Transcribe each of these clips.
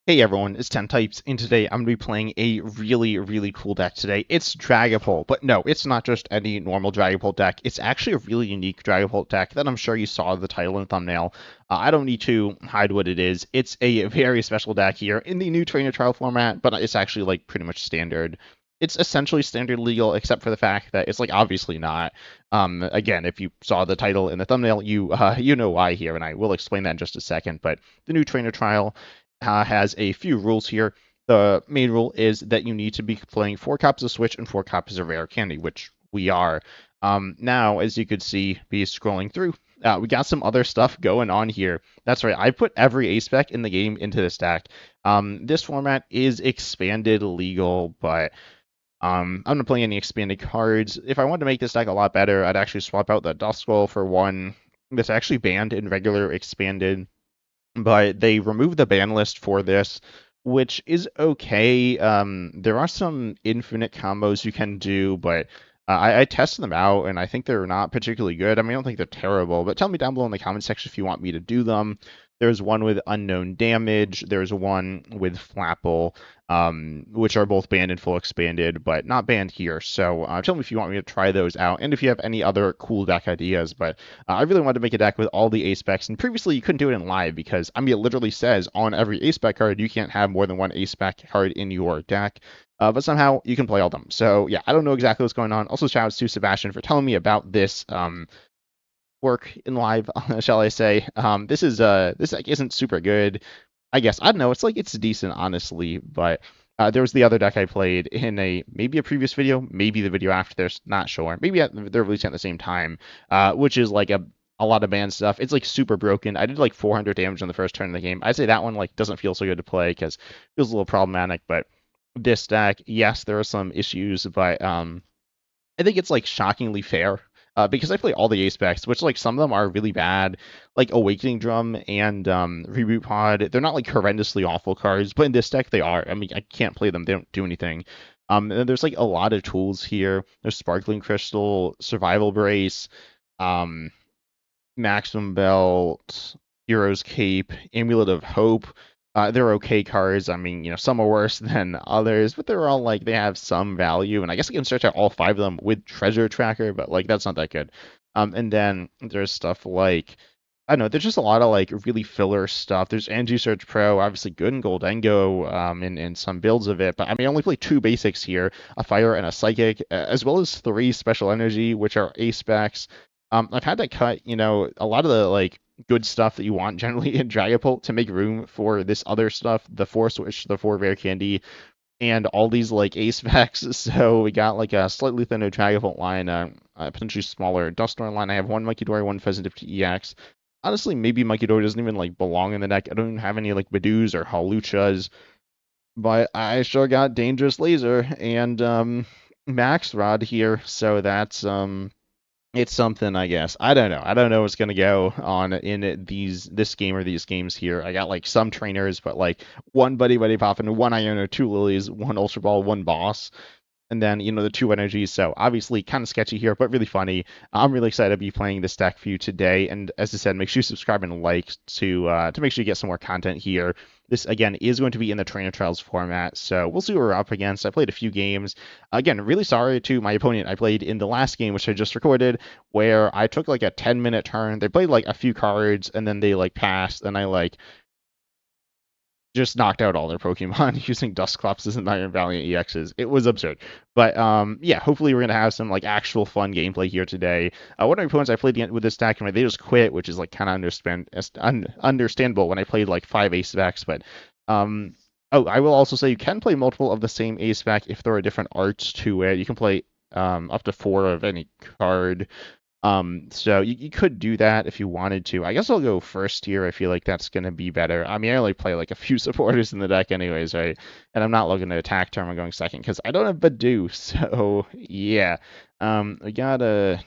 Hey everyone, it's 10 Types, and today I'm going to be playing a really cool deck today. It's Dragapult, but no, it's not just any normal Dragapult deck. It's actually a really unique Dragapult deck that I'm sure you saw the title and thumbnail. I don't need to hide what it is. It's a very special deck here in the new trainer trial format, but it's actually like pretty much standard. It's essentially standard legal, except for the fact that it's like obviously not. Again, if you saw the title in the thumbnail, you know why here, and I will explain that in just a second. But the new trainer trial has a few rules here. The main rule is that you need to be playing 4 copies of Switch and 4 copies of Rare Candy, which we are. Now, as you could see, be scrolling through, we got some other stuff going on here. That's right, I put every SPEC in the game into this deck. This format is expanded legal, but I'm not playing any expanded cards. If I wanted to make this deck a lot better, I'd actually swap out the Duskull for one that's actually banned in regular expanded, but they removed the ban list for this, which is okay. There are some infinite combos you can do, but I tested them out, and I think they're not particularly good. I mean, I don't think they're terrible, but tell me down below in the comment section if you want me to do them. There's one with unknown damage. There's one with Flapple, which are both banned and full expanded, but not banned here. So tell me if you want me to try those out, and if you have any other cool deck ideas. But I really wanted to make a deck with all the A-Specs, and previously you couldn't do it in live because, I mean, it literally says on every A-Spec card you can't have more than one A-Spec card in your deck. But somehow you can play all them. So yeah, I don't know exactly what's going on. Also, shout outs to Sebastian for telling me about this work in live, shall I say. This deck isn't super good. I guess I don't know. It's decent, honestly, but there was the other deck I played in maybe a previous video, maybe the video after this, not sure. Maybe they're releasing at the same time, which is like a lot of banned stuff. It's like super broken. I did like 400 damage on the first turn of the game. I'd say that one like doesn't feel so good to play because it feels a little problematic. But this deck, yes, there are some issues, but I think it's like shockingly fair. Because I play all the A-Specs, which like some of them are really bad, like Awakening Drum and Reboot Pod. They're not like horrendously awful cards, but in this deck they are. I mean, I can't play them; they don't do anything. And there's like a lot of tools here. There's Sparkling Crystal, Survival Brace, um, Maximum Belt, Hero's Cape, Amulet of Hope. They're okay cards. I mean, some are worse than others, but they're all like they have some value. And I guess I can search out all 5 of them with Treasure Tracker, but like that's not that good. And then there's stuff like I don't know. There's just a lot of like really filler stuff. There's Energy Search Pro, obviously good in Goldengo, in some builds of it. But I mean, I only play 2 basics here: a Fire and a Psychic, as well as 3 Special Energy, which are A-Specs. I've had to cut, a lot of the like good stuff that you want generally in Dragapult to make room for this other stuff, the 4 Switch, the 4 Rare Candy, and all these like A-Specs. So we got like a slightly thinner Dragapult line, a potentially smaller Dusknoir line. I have one Munkidori, one Pheasant EX. Honestly, maybe Munkidori doesn't even like belong in the deck. I don't even have any like Badoos or Haluchas, but I sure got Dangerous Laser and Max Rod here, so that's it's something, I guess. I don't know. I don't know what's gonna go on in this game or these games here. I got like some trainers, but like one Buddy Poppin', one Iono, 2 Lilies, one Ultra Ball, one Boss, and then the 2 energies. So obviously kind of sketchy here, but really funny. I'm really excited to be playing this deck for you today. And as I said, make sure you subscribe and like to make sure you get some more content here. This again is going to be in the trainer trials format, so we'll see what we're up against. I played a few games. Again, really sorry to my opponent. I played in the last game, which I just recorded, where I took like a 10-minute turn. They played like a few cards, and then they like passed, and I like just knocked out all their Pokemon using Dusclops and Iron Valiant EXs. It was absurd. But yeah, hopefully we're gonna have some like actual fun gameplay here today. One of my opponents I played with this deck, and they just quit, which is like kind of understandable when I played like 5 ace-specs. But oh, I will also say you can play multiple of the same ace-spec if there are different arts to it. You can play up to 4 of any card. So you could do that if you wanted to. I guess I'll go first here. I feel like that's going to be better. I mean, I only play like a few supporters in the deck anyways, right? And I'm not looking to attack turn. I'm going second because I don't have Badoo. So yeah, we got a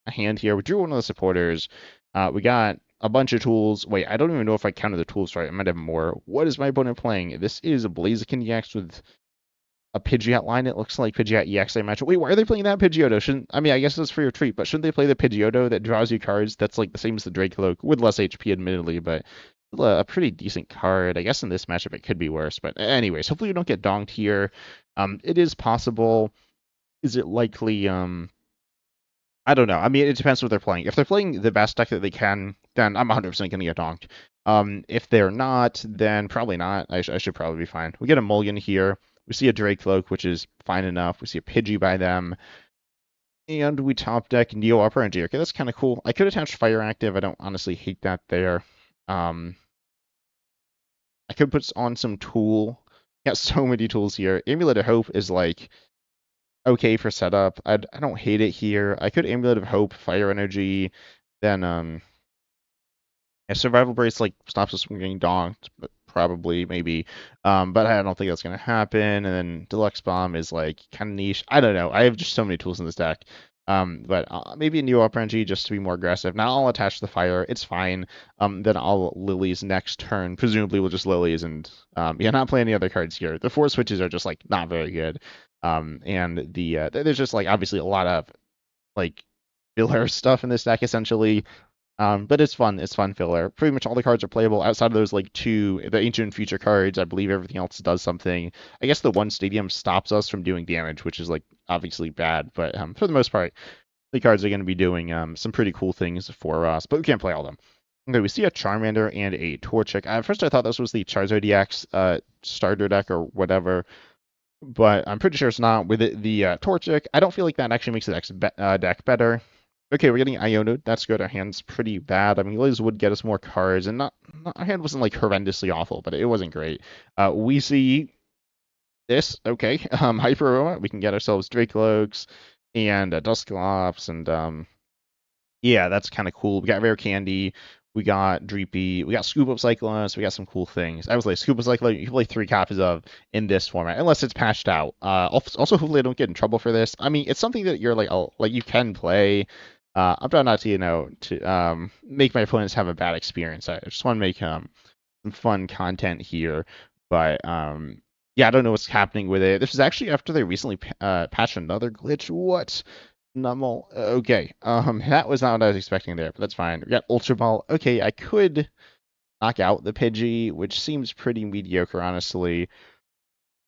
hand here. We drew one of the supporters. We got a bunch of tools. Wait, I don't even know if I counted the tools right. I might have more. What is my opponent playing? This is a Blaziken EX with a Pidgeot line. It looks like Pidgeot EX, I imagine. Wait, why are they playing that Pidgeotto? I mean, I guess it's for your treat, but shouldn't they play the Pidgeotto that draws you cards that's like the same as the Drakloak, with less HP, admittedly, but a pretty decent card. I guess in this matchup it could be worse, but anyways, hopefully we don't get donked here. It is possible. Is it likely? I don't know. I mean, it depends what they're playing. If they're playing the best deck that they can, then I'm 100% going to get donked. If they're not, then probably not. I should probably be fine. We get a mulligan here. We see a Drakloak, which is fine enough. We see a Pidgey by them. And we top deck Neo Upper Energy. Okay, that's kind of cool. I could attach Fire Active. I don't honestly hate that there. I could put on some tool. Got so many tools here. Amulet of Hope is like okay for setup. I don't hate it here. I could Amulet of Hope, Fire Energy, then yeah, Survival Brace like stops us from getting donked, but probably maybe. But I don't think that's gonna happen. And then Deluxe Bomb is like kind of niche. I don't know. I have just so many tools in this deck. But maybe a new up RNG just to be more aggressive. Now I'll attach the fire. It's fine. Then I'll Lily's next turn. Presumably we'll just Lily's and yeah, not play any other cards here. The 4 switches are just like not very good. And there's just like obviously a lot of like filler stuff in this deck essentially. But it's fun. It's fun filler. Pretty much all the cards are playable outside of those like 2, the Ancient and Future cards. I believe everything else does something. I guess the 1 stadium stops us from doing damage, which is like obviously bad. But for the most part, the cards are going to be doing some pretty cool things for us. But we can't play all of them. Okay, we see a Charmander and a Torchic. At first I thought this was the Charizard EX starter deck or whatever. But I'm pretty sure it's not. With the Torchic, I don't feel like that actually makes the deck better. Okay, we're getting Iono. That's good. Our hand's pretty bad. I mean, Liz would get us more cards, and our hand wasn't like horrendously awful, but it wasn't great. We see this. Okay, Hyper Aroma. We can get ourselves Drakloaks and Dusclops, and yeah, that's kind of cool. We got Rare Candy. We got Dreepy. We got Scoop Up Cyclone. So we got some cool things. I was like, Scoop Up Cyclone, you can play 3 copies of in this format, unless it's patched out. Also, hopefully I don't get in trouble for this. I mean, it's something that you're like you can play. I'm trying not to make my opponents have a bad experience. I just want to make some fun content here, but yeah, I don't know what's happening with it. This is actually after they recently patched another glitch. What? Nummel. Okay. That was not what I was expecting there, but that's fine. We got Ultra Ball. Okay, I could knock out the Pidgey, which seems pretty mediocre, honestly.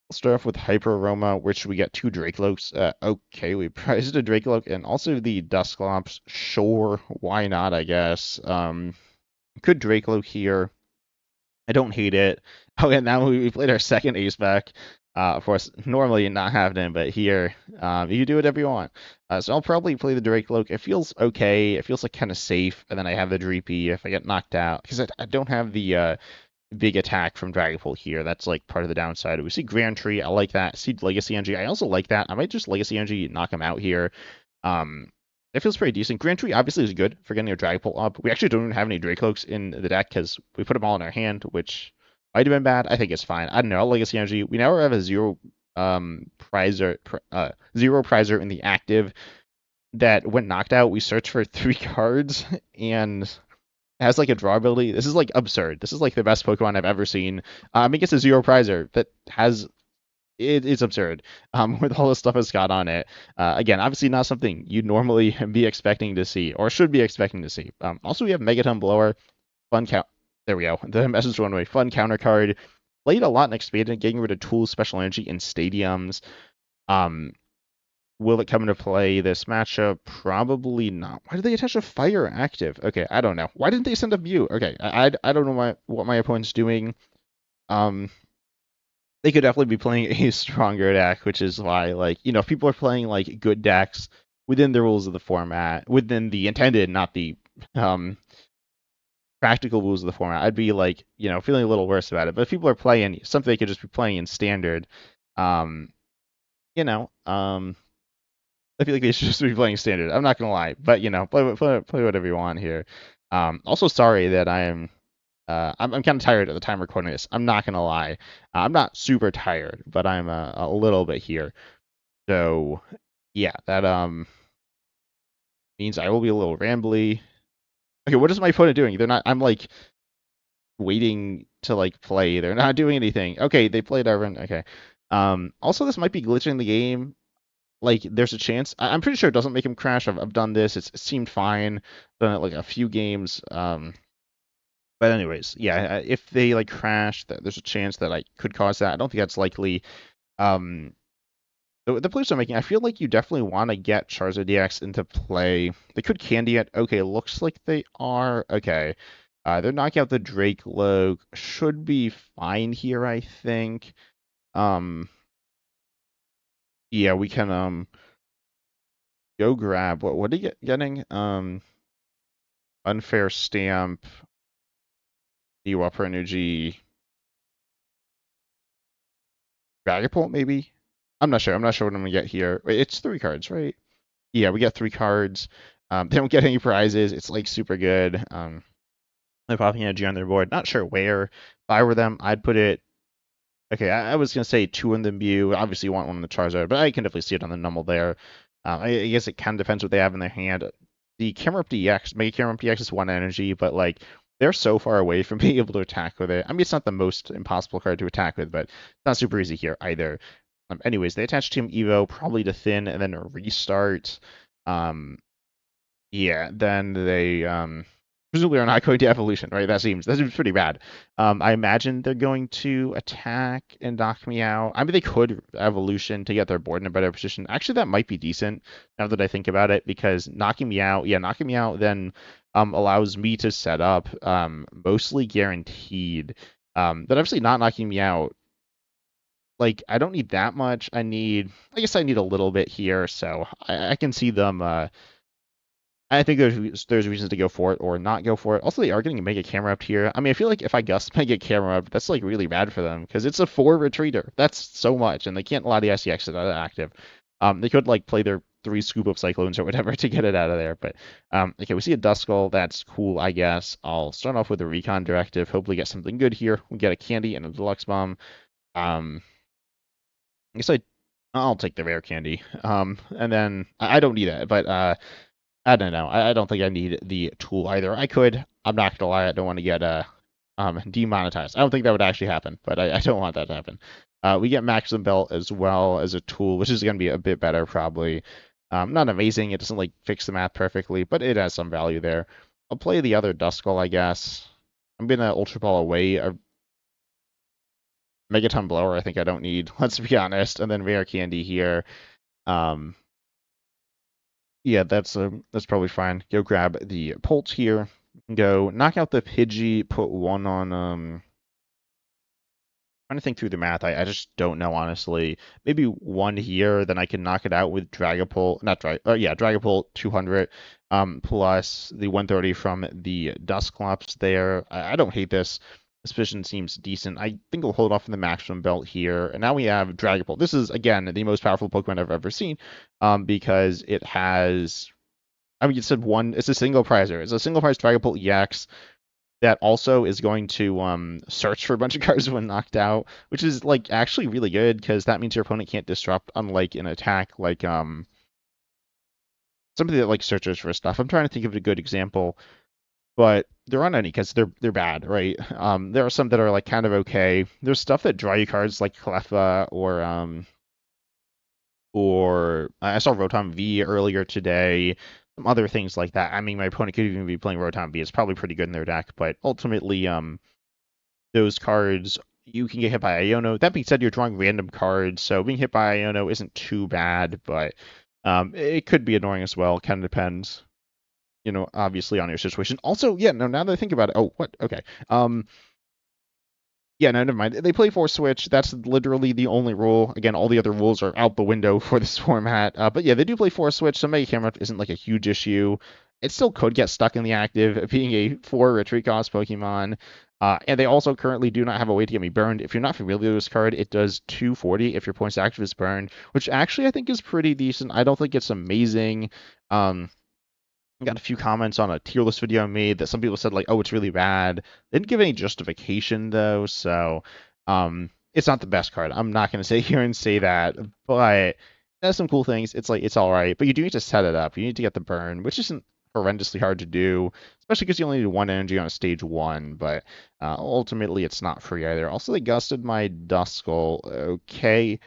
We'll start off with Hyper Aroma, which we get 2 Drakloaks. Okay, we prized a Drakloak and also the Dusklops. Sure, why not, I guess. Could Drakloak here. I don't hate it. Oh, and now we played our second SPEC. Of course, normally not happening, but here, you can do whatever you want. So I'll probably play the Drakloak. It feels okay. It feels like kind of safe. And then I have the Dreepy if I get knocked out. Because I don't have the big attack from Dragapult here. That's like part of the downside. We see Grand Tree. I like that. See Legacy Energy. I also like that. I might just Legacy Energy knock him out here. It feels pretty decent. Grand Tree obviously is good for getting our Dragapult up. We actually don't even have any Drakloaks in the deck because we put them all in our hand, which might have been bad. I think it's fine. I don't know. Legacy Energy. We now have a zero prizer in the active that when knocked out, we search for 3 cards and has like a draw ability. This is like absurd. This is like the best Pokemon I've ever seen. I mean, it's a zero prizer that has it's absurd with all the stuff it's got on it. Again, obviously not something you'd normally be expecting to see or should be expecting to see. Also, we have Megaton Blower, fun count. There we go. The message went away. Fun counter card. Played a lot in Expanded, getting rid of tools, special energy, in stadiums. Will it come into play this matchup? Probably not. Why did they attach a fire active? Okay, I don't know. Why didn't they send a view? Okay, I don't know what my opponent's doing. They could definitely be playing a stronger deck, which is why, like, if people are playing like good decks within the rules of the format, within the intended, not the practical rules of the format, I'd be like, feeling a little worse about it. But if people are playing something they could just be playing in standard, I feel like they should just be playing standard. I'm not gonna lie, but play whatever you want here. Also, sorry that I'm kind of tired at the time recording this. I'm not gonna lie. I'm not super tired, but I'm a little bit here. So yeah, that means I will be a little rambly. Okay, what is my opponent doing? They're not. I'm like waiting to like play. They're not doing anything. Okay, they played Arvin. Okay. Also, this might be glitching the game. Like, there's a chance. I'm pretty sure it doesn't make him crash. I've done this. It seemed fine. Done it like a few games. But anyways, yeah, if they like crash, there's a chance that I could cause that. I don't think that's likely. Um, the plays I'm making, I feel like you definitely want to get Charizard DX into play. They could candy it. Okay, looks like they are. Okay. They're knocking out the Drakloak. Should be fine here, I think. Um, yeah, we can go grab what are you getting? Unfair Stamp, Upper Energy, Dragapult maybe? I'm not sure. I'm not sure what I'm gonna get here. Wait, it's 3 cards, right? Yeah, we get 3 cards. They don't get any prizes. It's like super good. They're popping energy on their board. Not sure where. If I were them, I'd put it. Okay, I was gonna say 2 in the Mew. Obviously, you want one in the Charizard, but I can definitely see it on the Numble there. I guess it kind of depends what they have in their hand. The Camera Up DX, Mega Camera Up DX is 1 energy, but like they're so far away from being able to attack with it. I mean, it's not the most impossible card to attack with, but it's not super easy here either. Anyways, they attach Team Evo probably to Thin and then a restart. Yeah, then they presumably are not going to evolution, right? That seems pretty bad. I imagine they're going to attack and knock me out. I mean, they could evolution to get their board in a better position. Actually, that might be decent now that I think about it, because knocking me out then allows me to set up mostly guaranteed. But obviously not knocking me out. Like, I don't need that much. I guess I need a little bit here, so I can see them. I think there's reasons to go for it or not go for it. Also, they are getting a Mega Camera Up here. I mean, I feel like if I Gust Mega Camera Up, that's like really bad for them because it's a 4 retreater. That's so much, and they can't allow the SCX out of active. They could like play their 3 Scoop Up Cyclones or whatever to get it out of there. But okay, we see a Duskull. That's cool, I guess. I'll start off with a Recon Directive. Hopefully, get something good here. We get a Candy and a Deluxe Bomb. I guess I'll take the Rare Candy. And then I don't need that, but I don't know. I don't think I need the tool either. I could. I'm not gonna lie. I don't want to get demonetized. I don't think that would actually happen, but I don't want that to happen. We get Maximum Belt as well as a tool, which is gonna be a bit better probably. Not amazing. It doesn't like fix the math perfectly, but it has some value there. I'll play the other Duskull, I guess. I'm gonna Ultra Ball away a Megaton Blower. I think I don't need. Let's be honest. And then Rare Candy here. Um, Yeah, that's probably fine. Go grab the Pulse here. Go knock out the Pidgey, put 1 on trying to think through the math. I just don't know honestly. Maybe 1 here, then I can knock it out with Dragapult, not Drag yeah, Dragapult 200 plus the 130 from the Dusclops there. I don't hate this. This position seems decent. I think we'll hold off on the Maximum Belt here. And now we have Dragapult. This is, again, the most powerful Pokemon I've ever seen because it has, I mean, it's a single prizer. It's a single prize Dragapult EX that also is going to search for a bunch of cards when knocked out, which is like actually really good because that means your opponent can't disrupt, unlike an attack like somebody that like searches for stuff. I'm trying to think of a good example, but there aren't any because they're bad, right? There are some that are like kind of okay. There's stuff that draw you cards like Cleffa or I saw Rotom V earlier today. Some other things like that. I mean, my opponent could even be playing Rotom V. It's probably pretty good in their deck, but ultimately, those cards you can get hit by Iono. That being said, you're drawing random cards, so being hit by Iono isn't too bad, but it could be annoying as well. Kind of depends, obviously on your situation. Also, yeah, no, now that I think about it, oh, what? Okay. Yeah, no, never mind. They play Force Switch. That's literally the only rule. Again, all the other rules are out the window for this format. But yeah, they do play Force Switch, so Mega Camera isn't like a huge issue. It still could get stuck in the active, being a 4 retreat cost Pokemon. And they also currently do not have a way to get me burned. If you're not familiar with this card, it does 240 if your points active is burned, which actually I think is pretty decent. I don't think it's amazing. I got a few comments on a tier list video I made that some people said like, oh, it's really bad. They didn't give any justification though, so it's not the best card. I'm not gonna sit here and say that, but it has some cool things. It's like it's all right, but you do need to set it up. You need to get the burn, which isn't horrendously hard to do, especially because you only need 1 energy on a stage 1. But ultimately, it's not free either. Also, they gusted my Duskull. Okay.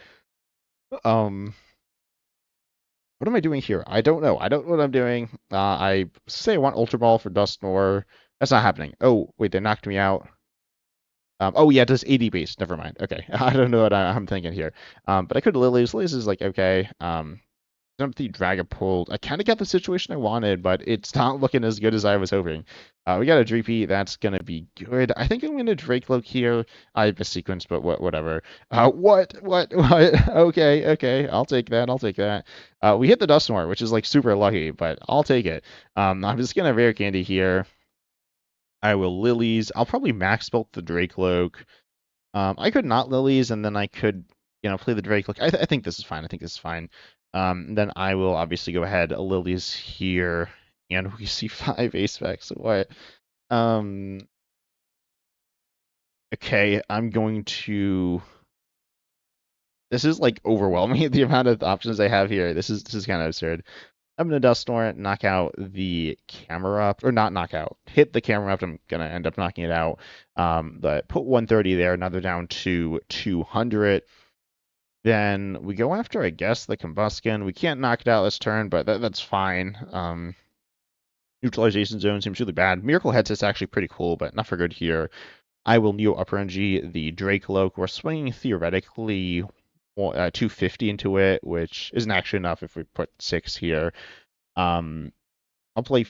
What am I doing here? I don't know. I don't know what I'm doing. I say I want Ultra Ball for Dusknoir. That's not happening. Oh, wait, they knocked me out. Oh, yeah, it does 80 base. Never mind. Okay. I don't know what I'm thinking here. But I could Lilies. Lilies is like, okay. Empty Dragapult. I kind of got the situation I wanted, but it's not looking as good as I was hoping. We got a Dreepy. That's going to be good. I think I'm going to Drakloak here. I have a sequence, but whatever. What? Okay, okay. I'll take that. I'll take that. We hit the Dusknoir, which is like super lucky, but I'll take it. I'm just going to Rare Candy here. I will Lilies. I'll probably Max Belt the Drakloak. I could not Lilies, and then I could, play the Drakloak. I think this is fine. I think this is fine. Then I will obviously go ahead Lilies here, and we see 5 A-Specs. What? Okay, I'm going to. This is like overwhelming the amount of options I have here. This is kind of absurd. I'm gonna Dusknoir, knock out the camera up, or not knock out, hit the camera up. I'm gonna end up knocking it out. But put 130 there. Now they're down to 200. Then we go after, I guess, the Combustion. We can't knock it out this turn, but that's fine. Neutralization Zone seems really bad. Miracle Headset's actually pretty cool, but not for good here. I will Neo Upper Energy the Drakloak. We're swinging theoretically 250 into it, which isn't actually enough if we put 6 here. I'll play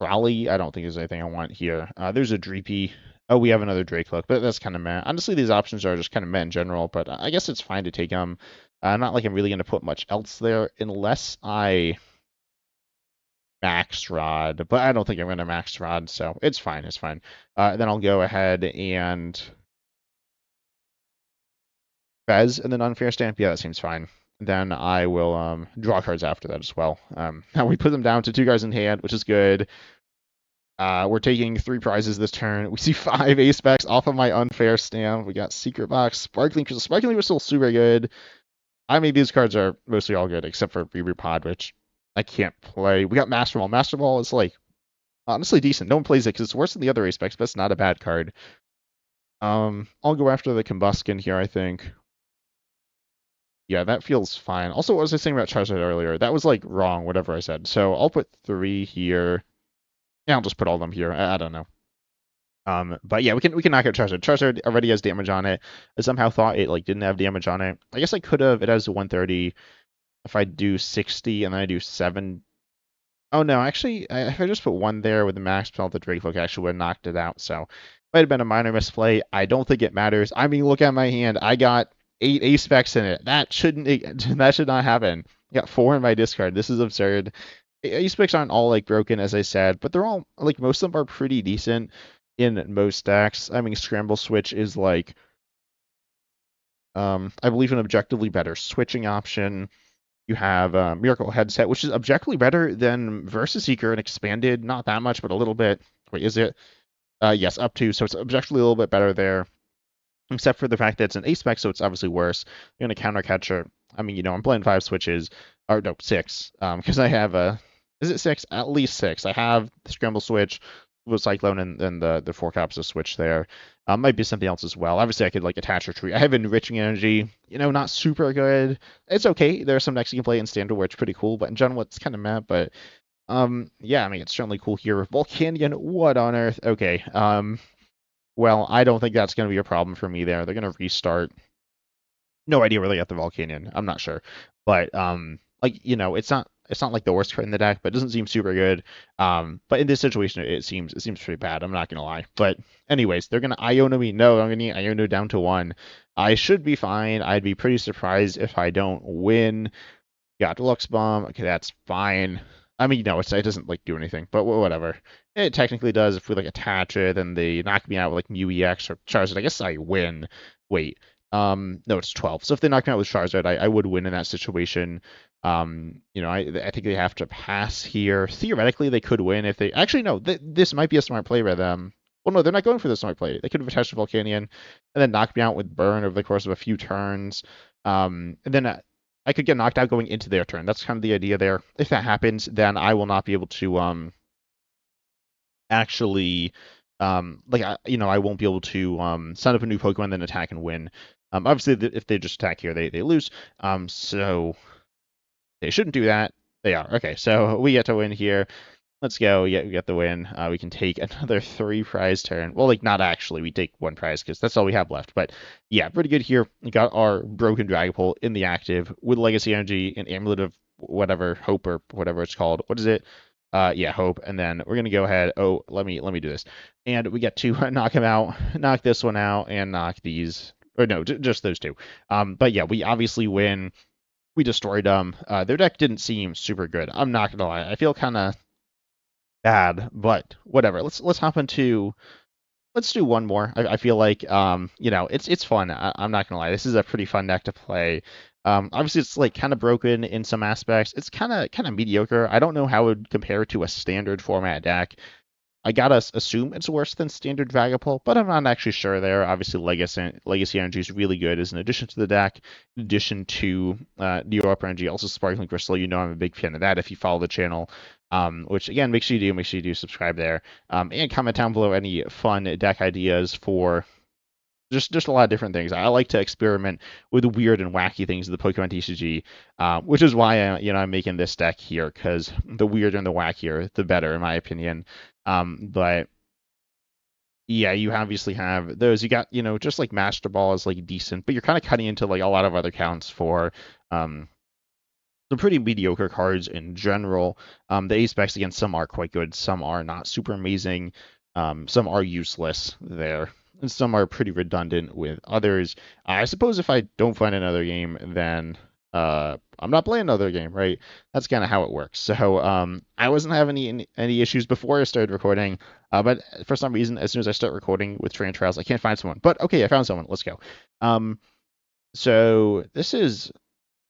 Trolley. I don't think there's anything I want here. There's a Dreepy. Oh, we have another Drakloak, but that's kind of meh. Honestly, these options are just kind of meh in general, but I guess it's fine to take them. Not like I'm really going to put much else there, unless I Max Rod, but I don't think I'm going to Max Rod, so it's fine, it's fine. Then I'll go ahead and Fez, and then Unfair Stamp. Yeah, that seems fine. Then I will draw cards after that as well. Now we put them down to 2 cards in hand, which is good. We're taking 3 prizes this turn. We see 5 A-Specs off of my Unfair Stamp. We got Secret Box, Sparkling Crystal. Sparkling was still super good. I mean, these cards are mostly all good, except for Reboot Pod, which I can't play. We got Master Ball. Master Ball is, like, honestly decent. No one plays it because it's worse than the other A-Specs, but it's not a bad card. I'll go after the Combustion here, I think. Yeah, that feels fine. Also, what was I saying about Charizard earlier? That was, like, wrong, whatever I said. So I'll put 3 here. Yeah, I'll just put all of them here. I don't know. But yeah, we can knock out Charizard. Charizard already has damage on it. I somehow thought it like didn't have damage on it. I guess I could have. It has 130. If I do 60 and then I do 7. Oh no, actually, if I just put 1 there with the max belt, the Drakloak actually would have knocked it out. So might have been a minor misplay. I don't think it matters. I mean, look at my hand. I got 8 A-Specs in it. That should not happen. I got 4 in my discard. This is absurd. A-Specs aren't all like broken, as I said, but they're all like most of them are pretty decent in most decks. I mean, Scramble Switch is like, I believe, an objectively better switching option. You have Miracle Headset, which is objectively better than Versus Seeker and expanded, not that much, but a little bit. Wait, is it? Yes, up to. So it's objectively a little bit better there, except for the fact that it's an A-Spec, so it's obviously worse. You're going to Counter Catcher. I mean, I'm playing 5 switches, or no, 6, because I have is it 6? At least 6. I have the Scramble Switch, with Cyclone, and then the 4 cops of Switch there. Might be something else as well. Obviously, I could like attach a tree. I have Enriching Energy, not super good. It's okay. There are some decks you can play in Standard where it's pretty cool, but in general, it's kind of meh. But yeah, I mean, it's certainly cool here. Volcanion, what on earth? Okay. Well, I don't think that's going to be a problem for me there. They're going to restart. No idea where they got the Volcanion. I'm not sure. But like, it's not like the worst card in the deck, but it doesn't seem super good. But in this situation, it seems pretty bad. I'm not gonna lie. But anyways, they're gonna Iono me. No, I'm gonna need Iono down to 1. I should be fine. I'd be pretty surprised if I don't win. Got Deluxe Bomb. Okay, that's fine. I mean, it doesn't like do anything, but whatever. It technically does if we like attach it and they knock me out with like Mew EX or Charizard. I guess I win. Wait. No, it's 12. So if they knock me out with Charizard, I would win in that situation. I think they have to pass here. Theoretically, they could win if they... Actually, no, this might be a smart play by them. Well, no, they're not going for the smart play. They could have attached a Volcanion and then knocked me out with Burn over the course of a few turns. And then I could get knocked out going into their turn. That's kind of the idea there. If that happens, then I will not be able to actually... I won't be able to sign up a new Pokemon, then attack and win. Obviously, if they just attack here, they lose. So they shouldn't do that. They are. Okay, so we get to win here. Let's go. Yeah, we got the win. We can take another 3 prize turn. Well, like, not actually. We take 1 prize because that's all we have left. But yeah, pretty good here. We got our broken Dragapult in the active with Legacy Energy and Amulet of whatever, Hope or whatever it's called. What is it? Yeah, Hope. And then we're gonna go ahead. Oh, let me do this. And we get to knock him out, knock this one out, and knock these. Or no, just those 2. But yeah, we obviously win. We destroyed them. Their deck didn't seem super good. I'm not gonna lie. I feel kind of bad, but whatever. Let's hop into. Let's do one more. I feel like it's fun. I'm not gonna lie. This is a pretty fun deck to play. Obviously it's like kind of broken in some aspects. It's kind of mediocre. I don't know how it would compare to a standard format deck. I gotta assume it's worse than standard Dragapult, but I'm not actually sure there. Obviously, Legacy Energy is really good as an addition to the deck, in addition to New York Energy, also Sparkling Crystal. You know I'm a big fan of that if you follow the channel. Which again, make sure you do subscribe there. And comment down below any fun deck ideas for just a lot of different things. I like to experiment with weird and wacky things in the Pokemon TCG, which is why I'm making this deck here, because the weirder and the wackier, the better, in my opinion. But yeah, you obviously have those. You got, just like Master Ball is like decent, but you're kind of cutting into like a lot of other counts for some pretty mediocre cards in general. The A-specs, again, some are quite good, some are not super amazing, some are useless there, and some are pretty redundant with others. I suppose if I don't find another game, then I'm not playing another game, right? That's kind of how it works. So I wasn't having any issues before I started recording, but for some reason, as soon as I start recording with Train Trials, I can't find someone. But okay, I found someone. Let's go. So this is.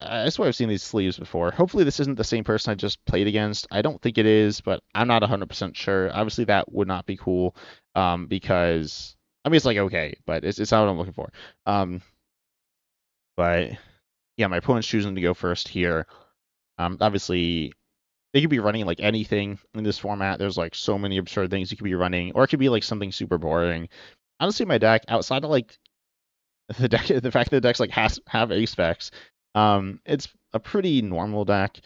I swear I've seen these sleeves before. Hopefully this isn't the same person I just played against. I don't think it is, but I'm not 100% sure. Obviously that would not be cool, because I mean it's like okay, but it's not what I'm looking for. But yeah, my opponent's choosing to go first here. Obviously they could be running like anything in this format. There's like so many absurd things you could be running, or it could be like something super boring. Honestly, my deck outside of like the fact that the deck's like have A-specs. It's a pretty normal deck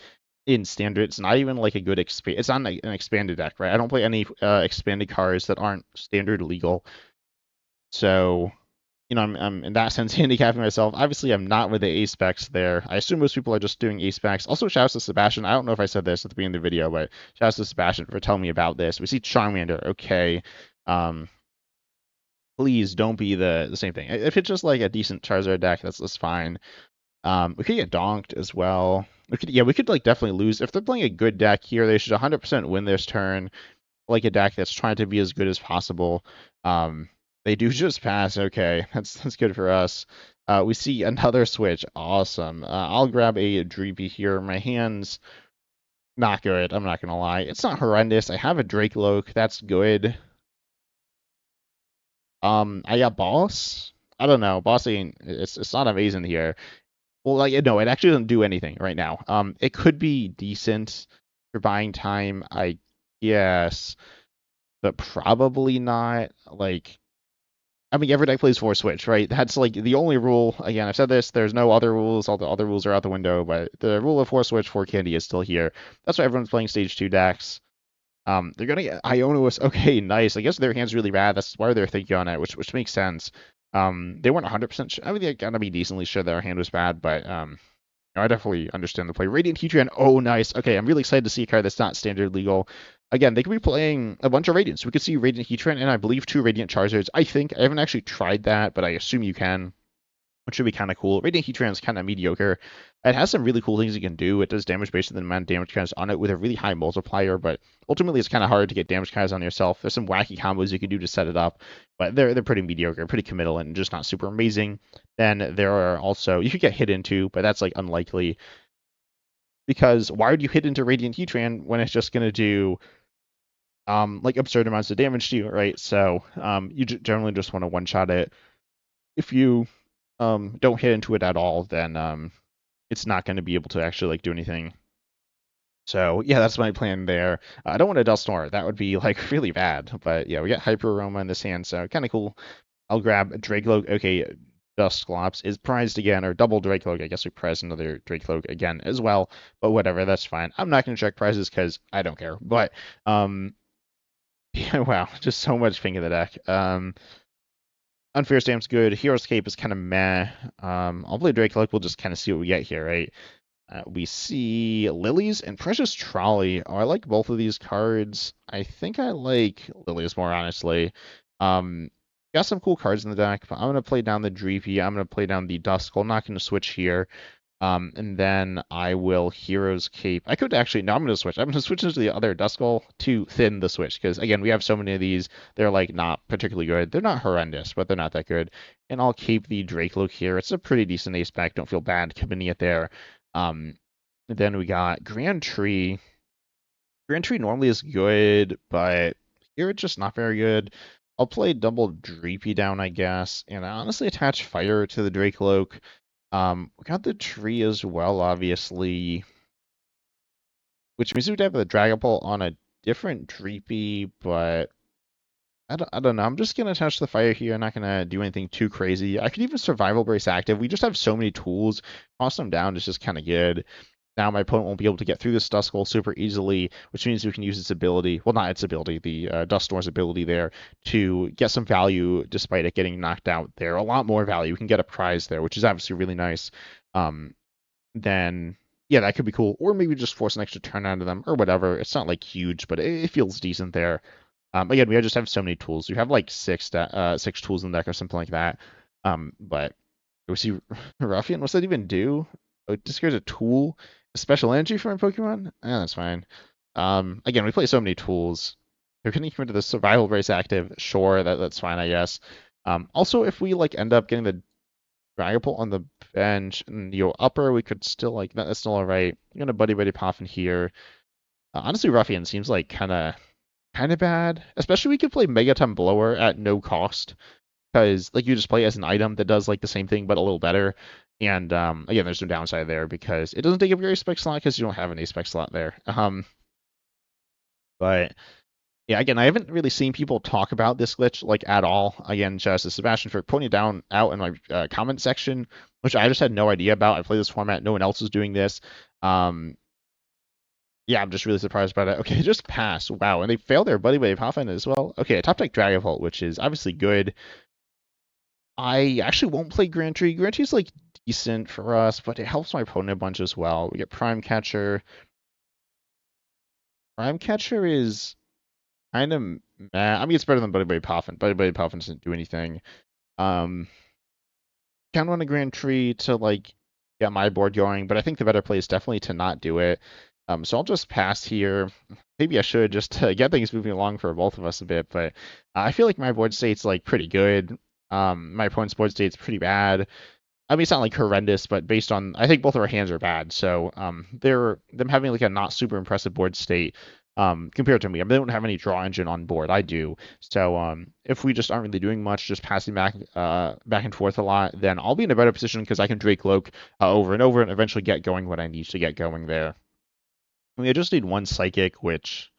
in standard. It's not even like a good it's not an expanded deck, right? I don't play any expanded cards that aren't standard legal. So, I'm in that sense handicapping myself. Obviously, I'm not with the A-specs there. I assume most people are just doing A-specs. Also, shout out to Sebastian. I don't know if I said this at the beginning of the video, but shout out to Sebastian for telling me about this. We see Charmander. Okay. Please don't be the same thing. If it's just like a decent Charizard deck, that's fine. We could get donked as well. We could like definitely lose. If they're playing a good deck here, they should 100% win this turn. Like a deck that's trying to be as good as possible. They do just pass. Okay, that's good for us. We see another switch. Awesome. I'll grab a Dreepy here. My hand's not good. I'm not gonna lie. It's not horrendous. I have a Drakloak. That's good. I got Boss. I don't know. Boss ain't. It's not amazing here. Well, like no, it actually doesn't do anything right now. It could be decent for buying time, I guess, but probably not. Like, I mean, every deck plays for Switch, right? That's like the only rule. Again, I've said this. There's no other rules. All the other rules are out the window, but the rule of 4 Switch, 4 Candy is still here. That's why everyone's playing Stage 2 decks. They're gonna get Iono's. Okay, nice. I guess their hand's really bad. That's why they're thinking on it, which makes sense. They weren't 100% sure. I mean, they gotta be decently sure their hand was bad, but I definitely understand the play. Radiant Heatran. Oh, nice. Okay, I'm really excited to see a card that's not standard legal. Again, they could be playing a bunch of Radiants. We could see Radiant Heatran and I believe 2 Radiant Charizards. I think I haven't actually tried that, but I assume you can, which should be kind of cool. Radiant Heatran is kind of mediocre. It has some really cool things it can do. It does damage based on the amount of damage cards on it with a really high multiplier, but ultimately it's kind of hard to get damage cards on yourself. There's some wacky combos you can do to set it up, but they're pretty mediocre, pretty committal, and just not super amazing. Then there are also, you could get hit into, but that's like unlikely. Because why would you hit into Radiant Heatran when it's just going to do like absurd amounts of damage to you, right? So you generally just want to one-shot it. If you don't hit into it at all, then it's not going to be able to actually like do anything. So yeah, that's my plan there. I don't want a Dusknoir. That would be like really bad. But yeah, we got Hyper Aroma in this hand, so kind of cool. I'll grab Drakloak. Okay, Dusclops is prized again, or double Drakloak. I guess we prized another Drakloak again as well, but whatever, that's fine. I'm not going to check prizes because I don't care. But, yeah, wow, just so much pink in the deck. Unfair Stamp's good. Hero's Cape is kind of meh. I'll play Drakloak. We'll just kind of see what we get here, right? We see Lilies and Precious Trolley. Oh, I like both of these cards. I think I like Lilies more, honestly. Got some cool cards in the deck, but I'm going to play down the Dreepy. I'm going to play down the Duskull. I'm not going to switch here. And then I will Hero's Cape. I could actually, no, I'm going to switch. I'm going to switch into the other Duskull to thin the switch. Because, again, we have so many of these. They're, like, not particularly good. They're not horrendous, but they're not that good. And I'll keep the Drakloak here. It's a pretty decent ace spec. Don't feel bad committing it there. Then we got Grand Tree. Grand Tree normally is good, but here it's just not very good. I'll play double Dreepy down, I guess, and I honestly attach Fire to the Drakloak. We got the tree as well, obviously, which means we'd have the Dragapult on a different Dreepy, but I don't know. I'm just going to attach the Fire here. I'm not going to do anything too crazy. I could even Survival Brace active. We just have so many tools. Toss them down is just kind of good. Now my opponent won't be able to get through this Duskull super easily, which means we can use its ability, well, not its ability, the Dusknoir's ability there, to get some value despite it getting knocked out there. A lot more value. We can get a prize there, which is obviously really nice. Then, yeah, that could be cool. Or maybe just force an extra turn onto them, or whatever. It's not, like, huge, but it feels decent there. Again, we just have so many tools. We have, like, six tools in the deck or something like that. But we see Ruffian. What's that even do? Oh, it discards a tool. Special energy for my Pokemon? That's fine. Again, we play so many tools. They're going to come into the Survival Brace active. Sure, that's fine, I guess. Also, if we like end up getting the Dragapult on the bench and upper, we could still like that's still alright. I'm gonna Buddy Pop in here. Honestly, Ruffian seems like kind of bad. Especially we could play Megaton Blower at no cost, because like you just play as an item that does like the same thing but a little better. And again, there's no downside there because it doesn't take up your spec slot because you don't have an spec slot there. But yeah, again, I haven't really seen people talk about this glitch like at all. Again, just as Sebastian for pointing it out in my comment section, which I just had no idea about. I play this format, no one else is doing this. Yeah, I'm just really surprised by that. Okay, just pass. Wow, and they failed their Buddy Poffin as well. Okay, top deck Dragapult, which is obviously good. I actually won't play Grand Tree. Grand Tree's like decent for us, but it helps my opponent a bunch as well. We get Prime Catcher. Prime Catcher is kind of meh. I mean, it's better than Buddy Poffin. Buddy Poffin doesn't do anything. Kind of want a Grand Tree to like get my board going, but I think the better play is definitely to not do it. So I'll just pass here. Maybe I should just to get things moving along for both of us a bit, but I feel like my board state's like pretty good. My opponent's board state's pretty bad. I mean, it's not like horrendous, but based on, I think both of our hands are bad. So them having like a not super impressive board state compared to me. I mean, they don't have any draw engine on board. I do. So if we just aren't really doing much, just passing back and forth a lot, then I'll be in a better position because I can Drakloak over and over and eventually get going what I need to get going there. I mean, I just need one Psychic, which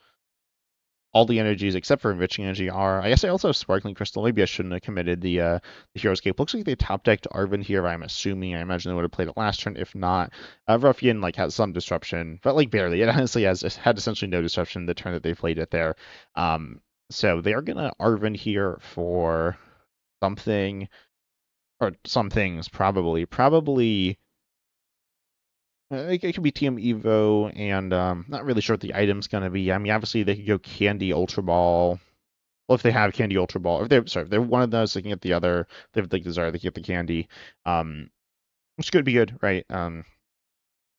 all the energies except for Enriching Energy are. I guess I also have Sparkling Crystal. Maybe I shouldn't have committed the Hero's Cape. Looks like they top decked Arven here, I'm assuming. I imagine they would have played it last turn. If not, Ruffian like has some disruption, but like barely. It honestly had essentially no disruption the turn that they played it there. So they are gonna Arven here for something, or some things probably. It could be TM Evo, and not really sure what the item's going to be. I mean, obviously, they could go Candy Ultra Ball. Well, if they have Candy Ultra Ball. If they're one of those, they can get the other. If they have the desire, they can get the Candy. Which could be good, right?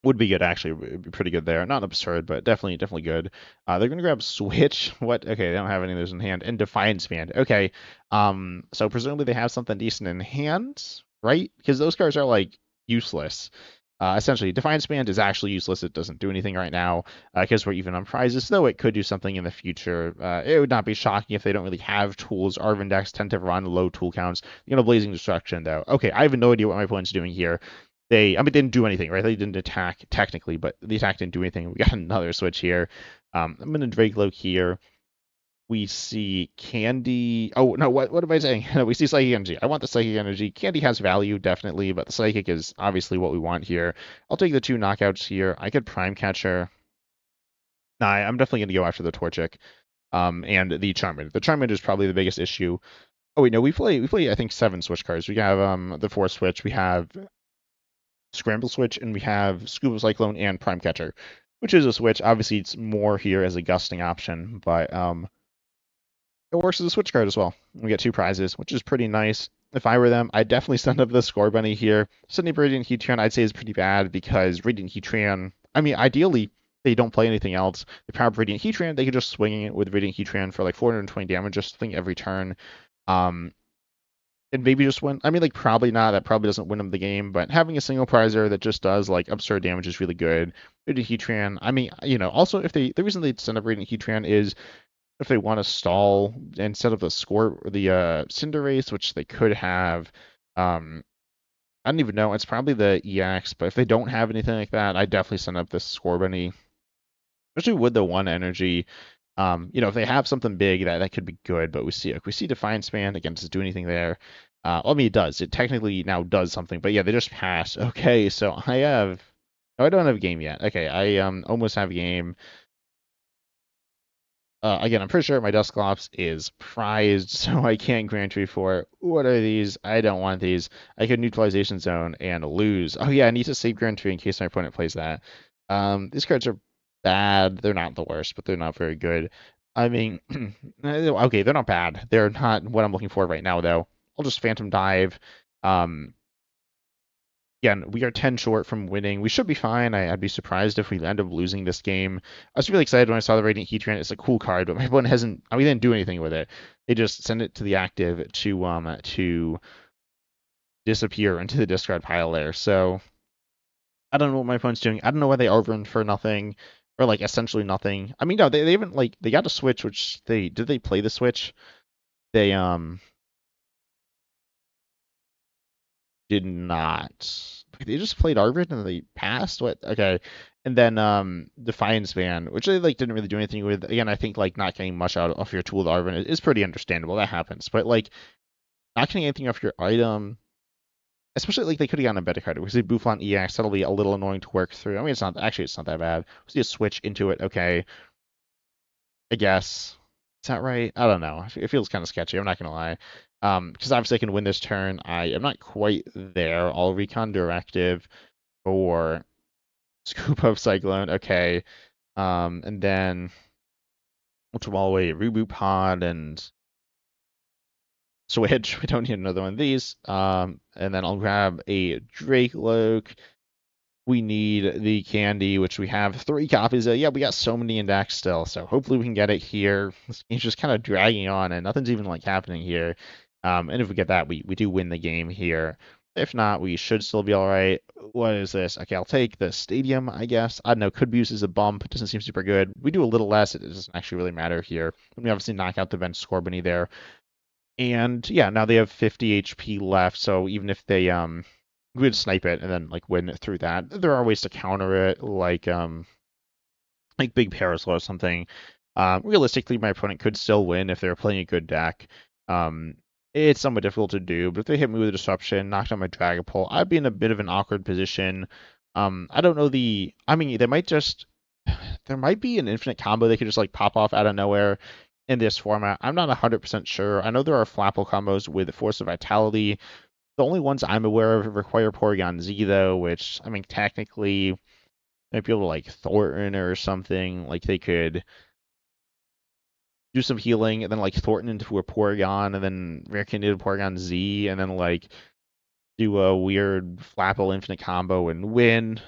Would be good, actually. Would be pretty good there. Not absurd, but definitely good. They're going to grab Switch. What? Okay, they don't have any of those in hand. And Defiance Band. Okay. So presumably they have something decent in hand, right? Because those cards are, like, useless. Essentially, Defiance Band is actually useless. It doesn't do anything right now because we're even on prizes, though it could do something in the future. It would not be shocking if they don't really have tools. Arven decks tend to run low tool counts. Blazing Destruction, though. Okay, I have no idea what my opponent's doing here. They didn't do anything, right? They didn't attack technically, but the attack didn't do anything. We got another switch here. I'm going to Drakloak here. We see Candy. Oh no, what am I saying? No, we see Psychic Energy. I want the Psychic Energy. Candy has value definitely, but the Psychic is obviously what we want here. I'll take the 2 knockouts here. I could Prime Catcher. Nah, I'm definitely gonna go after the Torchic. And the Charmander. The Charmander is probably the biggest issue. Oh wait, no, we play I think 7 Switch cards. We have the 4 Switch. We have Scramble Switch, and we have Scoop Up Cyclone and Prime Catcher, which is a Switch. Obviously, it's more here as a gusting option, but it works as a Switch card as well. We get 2 prizes, which is pretty nice. If I were them, I'd definitely send up the Score Bunny here. Sending Radiant Heatran, I'd say, is pretty bad because Radiant Heatran, I mean, ideally, they don't play anything else. They power up Radiant Heatran, they could just swing it with Radiant Heatran for like 420 damage or something every turn. And maybe just win. I mean, like, probably not. That probably doesn't win them the game, but having a single prizer that just does, like, absurd damage is really good. Radiant Heatran, I mean, also, if the reason they send up Radiant Heatran is if they want to stall instead of the Cinderace, which they could have. I don't even know. It's probably the EX, but if they don't have anything like that, I definitely send up this Scorbunny, especially with the 1 energy. If they have something big, that could be good, but we see Defiance Band, again, does it do anything there? I mean, it does. It technically now does something, but yeah, they just pass. Okay, so no, I don't have a game yet. Okay, I almost have a game. Again, I'm pretty sure my Dusclops is prized, so I can't Grand Tree for it. What are these? I don't want these. I could Neutralization Zone and lose. Oh yeah, I need to save Grand Tree in case my opponent plays that. These cards are bad. They're not the worst, but they're not very good. I mean, okay, they're not bad. They're not what I'm looking for right now, though. I'll just Phantom Dive. Again, we are 10 short from winning. We should be fine. I'd be surprised if we end up losing this game. I was really excited when I saw the Radiant Heatran. It's a cool card, but my opponent hasn't. We didn't do anything with it. They just send it to the active to disappear into the discard pile there. So I don't know what my opponent's doing. I don't know why they overrun for nothing or like essentially nothing. I mean, no, they haven't they got a Switch, which did they play the Switch? They did not. They just played Arvid and they passed? What? Okay. And then Defiance Band, which they didn't really do anything with. Again, I think not getting much out of your tool with Arvid is pretty understandable. That happens. But not getting anything off your item, especially they could have gotten a better card. Because they Boufflant EX, that'll be a little annoying to work through. I mean, it's not that bad. Let's just switch into it. Okay. I guess. Is that right? I don't know. It feels kind of sketchy. I'm not gonna lie. Because obviously I can win this turn. I am not quite there. I'll Recon Directive for Scoop Up Cyclone. Okay. And then Ultra Ball away, Reboot Pod and Switch. We don't need another one of these. And then I'll grab a Drakloak. We need the candy, which we have 3 copies of. Yeah, we got so many in deck still, so hopefully we can get it here. This game's just kind of dragging on, and nothing's even happening here. And if we get that, we do win the game here. If not, we should still be all right. What is this? Okay, I'll take the Stadium, I guess. I don't know, could be used as a bump. It doesn't seem super good. We do a little less. It doesn't actually really matter here. We obviously knock out the bench Scorbunny there. And yeah, now they have 50 HP left, so even if they we would snipe it and then win it through that. There are ways to counter it, like Big Parasol or something. Realistically, my opponent could still win if they're playing a good deck. It's somewhat difficult to do, but if they hit me with a disruption, knocked out my Dragapult, I'd be in a bit of an awkward position. I don't know I mean, there might be an infinite combo they could just pop off out of nowhere in this format. I'm not 100% sure. I know there are Flapple combos with Force of Vitality. The only ones I'm aware of require Porygon Z, though, which, I mean, technically, might be able to, Thornton or something. They could do some healing, and then, Thornton into a Porygon, and then Rare Candy to Porygon Z, and then, do a weird Flapple Infinite combo and win.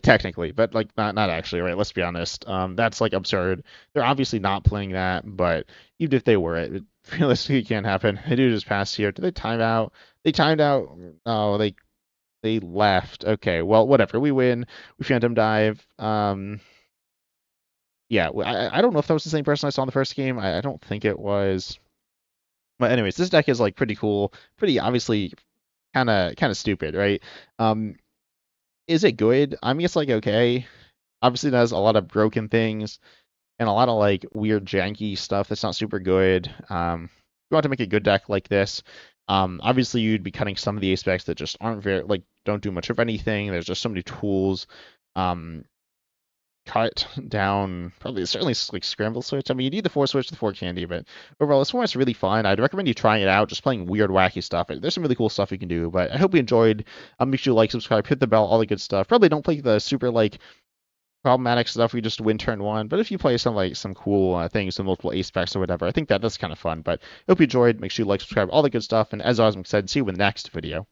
Technically, but, not actually, right? Let's be honest. That's, absurd. They're obviously not playing that, but even if they were, it realistically can't happen. They do just pass here. Did they time out? They timed out. Oh, they left. Okay, well, whatever. We win. We Phantom Dive. Yeah, I don't know if that was the same person I saw in the first game. I don't think it was. But anyways, this deck is pretty cool. Pretty obviously kind of stupid, right? Is it good? I mean, it's okay. Obviously, it has a lot of broken things. and a lot of like weird janky stuff that's not super good. You want to make a good deck like this. Obviously you'd be cutting some of the aspects that just aren't very like don't do much of anything. There's just so many tools. Cut down probably certainly like Scramble Switch. I mean, you need the 4 Switch, the 4 Candy, but overall this format's really fun. I'd recommend you trying it out, just playing weird, wacky stuff. There's some really cool stuff you can do, but I hope you enjoyed. Make sure you like, subscribe, hit the bell, all the good stuff. Probably don't play the super like problematic stuff we just win turn 1, but if you play some cool things with multiple ace specs or whatever, I think that's kind of fun. But hope you enjoyed. Make sure you like, subscribe, all the good stuff, and as always, I'm excited to see you in the next video.